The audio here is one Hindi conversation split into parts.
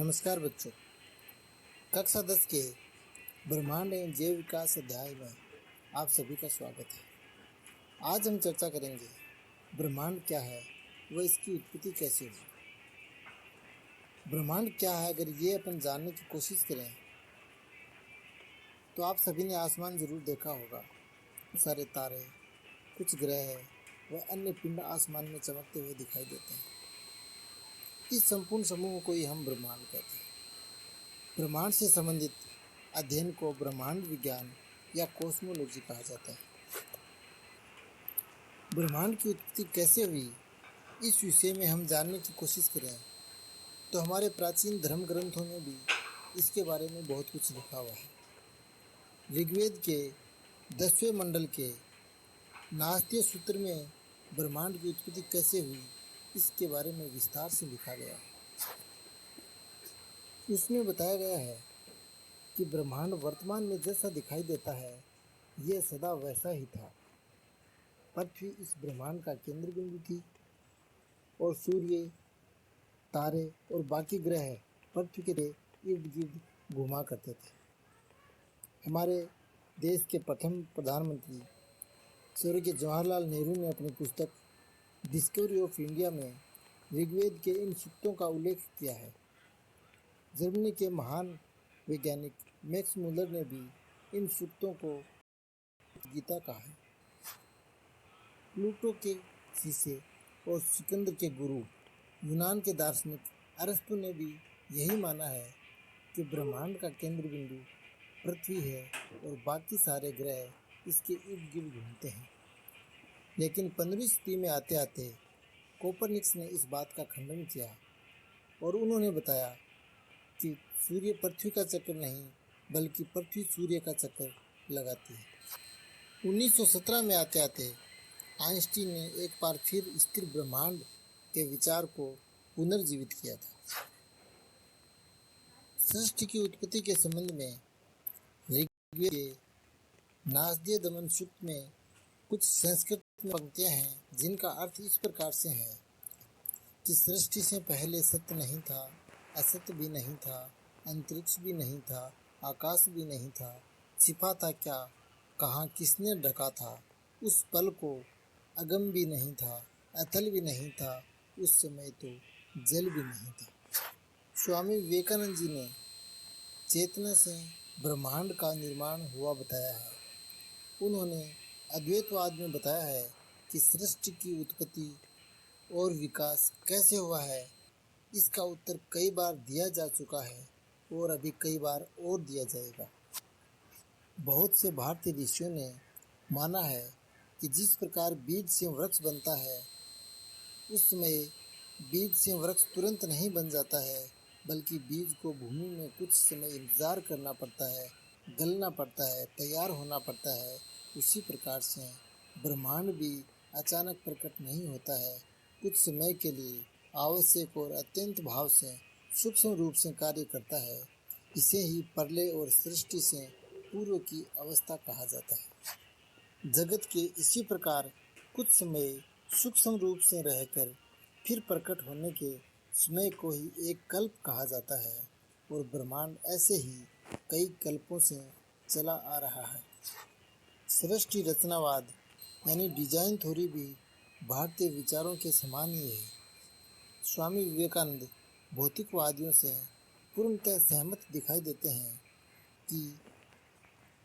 नमस्कार बच्चों। कक्षा 10 के ब्रह्मांड एवं जैव विकास अध्याय में आप सभी का स्वागत है। आज हम चर्चा करेंगे ब्रह्मांड क्या है व इसकी उत्पत्ति कैसे हुई। ब्रह्मांड क्या है, अगर ये अपन जानने की कोशिश करें तो आप सभी ने आसमान ज़रूर देखा होगा। सारे तारे, कुछ ग्रह व अन्य पिंड आसमान में चमकते हुए दिखाई देते हैं। इस संपूर्ण समूह को ही हम ब्रह्मांड कहते हैं। ब्रह्मांड से संबंधित अध्ययन को ब्रह्मांड विज्ञान या कॉस्मोलॉजी कहा जाता है। ब्रह्मांड की उत्पत्ति कैसे हुई, इस विषय में हम जानने की कोशिश करें तो हमारे प्राचीन धर्म ग्रंथों में भी इसके बारे में बहुत कुछ लिखा हुआ है। ऋग्वेद के 10वें मंडल के नास्तीय सूत्र में ब्रह्मांड की उत्पत्ति कैसे हुई इसके बारे में विस्तार से लिखा गया है। इसमें बताया गया है कि ब्रह्मांड वर्तमान में जैसा दिखाई देता है यह सदा वैसा ही था। पृथ्वी इस ब्रह्मांड का केंद्र बिंदु थी और सूर्य, तारे और बाकी ग्रह पृथ्वी के इर्द गिर्द घूमा करते थे। हमारे देश के प्रथम प्रधानमंत्री स्वर्गीय जवाहरलाल नेहरू ने अपनी पुस्तक डिस्कवरी ऑफ इंडिया में ऋग्वेद के इन सूक्तों का उल्लेख किया है। जर्मनी के महान वैज्ञानिक मैक्स मूलर ने भी इन सूक्तों को गीता कहा है। प्लूटो के शिष्य और सिकंदर के गुरु यूनान के दार्शनिक अरस्तु ने भी यही माना है कि ब्रह्मांड का केंद्र बिंदु पृथ्वी है और बाकी सारे ग्रह इसके इर्द गिर्द घूमते हैं। लेकिन 15वीं सदी में आते आते कोपरनिकस ने इस बात का खंडन किया और उन्होंने बताया कि सूर्य पृथ्वी का चक्कर नहीं बल्कि पृथ्वी सूर्य का चक्कर लगाती है। 1917 में आते आते आइंस्टीन ने एक बार फिर स्थिर ब्रह्मांड के विचार को पुनर्जीवित किया था। सृष्टि की उत्पत्ति के संबंध में ऋग्वेद के नासदीय दमन सूक्त में कुछ संस्कृत में पंक्तियां हैं जिनका अर्थ इस प्रकार से है कि सृष्टि से पहले सत्य नहीं था, असत्य भी नहीं था, अंतरिक्ष भी नहीं था, आकाश भी नहीं था, छिपा था क्या, कहाँ किसने ढका था, उस पल को अगम भी नहीं था, अतल भी नहीं था, उस समय तो जल भी नहीं था। स्वामी विवेकानंद जी ने चेतना से ब्रह्मांड का निर्माण हुआ बताया है। उन्होंने अद्वैतवाद में बताया है कि सृष्टि की उत्पत्ति और विकास कैसे हुआ है, इसका उत्तर कई बार दिया जा चुका है और अभी कई बार और दिया जाएगा। बहुत से भारतीय ऋषियों ने माना है कि जिस प्रकार बीज से वृक्ष बनता है उस समय बीज से वृक्ष तुरंत नहीं बन जाता है, बल्कि बीज को भूमि में कुछ समय इंतज़ार करना पड़ता है, गलना पड़ता है, तैयार होना पड़ता है। उसी प्रकार से ब्रह्मांड भी अचानक प्रकट नहीं होता है, कुछ समय के लिए आवश्यक और अत्यंत भाव से सूक्ष्म रूप से कार्य करता है। इसे ही प्रलय और सृष्टि से पूर्व की अवस्था कहा जाता है। जगत के इसी प्रकार कुछ समय सूक्ष्म रूप से रहकर फिर प्रकट होने के समय को ही एक कल्प कहा जाता है और ब्रह्मांड ऐसे ही कई कल्पों से चला आ रहा है। सृष्टि रचनावाद यानी डिजाइन थ्योरी भी भारतीय विचारों के समान ही है। स्वामी विवेकानंद भौतिकवादियों से पूर्णतः सहमत दिखाई देते हैं कि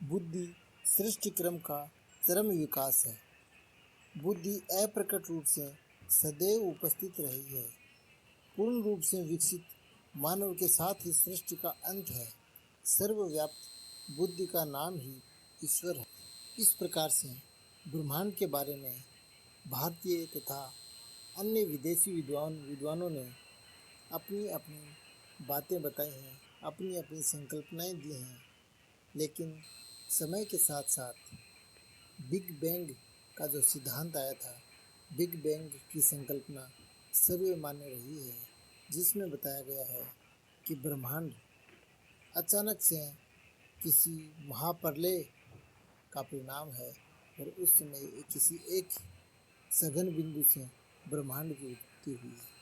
बुद्धि सृष्टि क्रम का चरम विकास है। बुद्धि अप्रकट रूप से सदैव उपस्थित रही है। पूर्ण रूप से विकसित मानव के साथ ही सृष्टि का अंत है। सर्वव्याप्त बुद्धि का नाम ही ईश्वर है। इस प्रकार से ब्रह्मांड के बारे में भारतीय तथा अन्य विदेशी विद्वानों ने अपनी अपनी बातें बताई हैं, अपनी अपनी संकल्पनाएं दी हैं। लेकिन समय के साथ साथ बिग बैंग का जो सिद्धांत आया था, बिग बैंग की संकल्पना सर्वमान्य रही है, जिसमें बताया गया है कि ब्रह्मांड अचानक से किसी महाप्रलय का परिणाम है और उस समय किसी एक सघन बिंदु से ब्रह्मांड की उत्पत्ति हुई है।